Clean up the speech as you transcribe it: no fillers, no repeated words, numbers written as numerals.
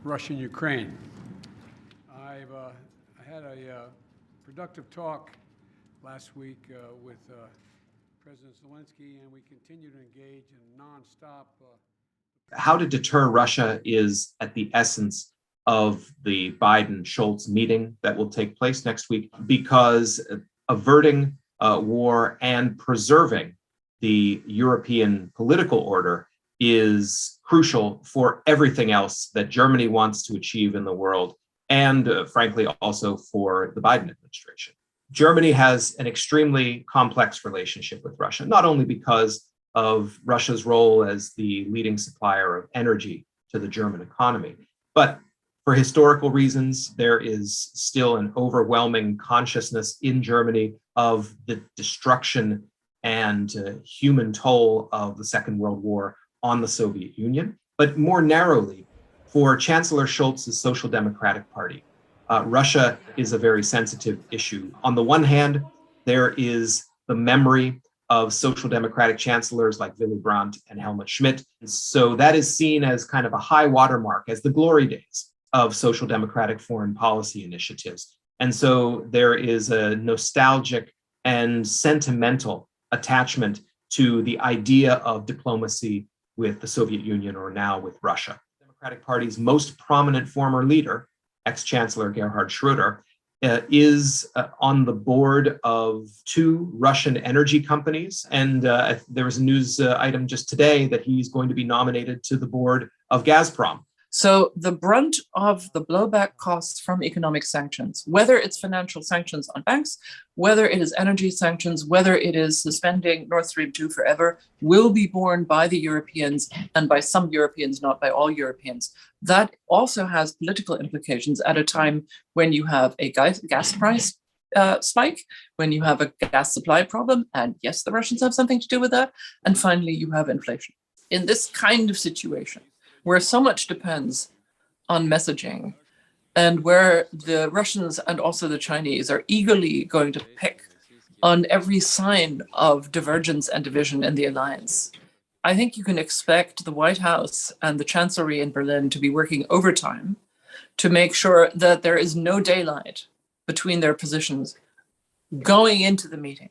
Russia and Ukraine. I had a productive talk last week with President Zelensky, and we continue to engage in nonstop. How to deter Russia is at the essence of the Biden-Schultz meeting that will take place next week, because averting war and preserving the European political order is crucial for everything else that Germany wants to achieve in the world, and frankly, also for the Biden administration. Germany has an extremely complex relationship with Russia, not only because of Russia's role as the leading supplier of energy to the German economy, but for historical reasons, there is still an overwhelming consciousness in Germany of the destruction and human toll of the Second World War on the Soviet Union. But more narrowly, for Chancellor Scholz's Social Democratic Party, Russia is a very sensitive issue. On the one hand, there is the memory of social democratic chancellors like Willy Brandt and Helmut Schmidt. So that is seen as kind of a high watermark, as the glory days of social democratic foreign policy initiatives. And so there is a nostalgic and sentimental attachment to the idea of diplomacy with the Soviet Union, or now with Russia. The Democratic Party's most prominent former leader, ex-Chancellor Gerhard Schröder, is on the board of two Russian energy companies. And there was a news item just today that he's going to be nominated to the board of Gazprom. So the brunt of the blowback costs from economic sanctions, whether it's financial sanctions on banks, whether it is energy sanctions, whether it is suspending Nord Stream 2 forever, will be borne by the Europeans, and by some Europeans, not by all Europeans. That also has political implications at a time when you have a gas price spike, when you have a gas supply problem, and yes, the Russians have something to do with that. And finally, you have inflation. In this kind of situation, where so much depends on messaging, and where the Russians and also the Chinese are eagerly going to pick on every sign of divergence and division in the alliance, I think you can expect the White House and the Chancellery in Berlin to be working overtime to make sure that there is no daylight between their positions going into the meeting.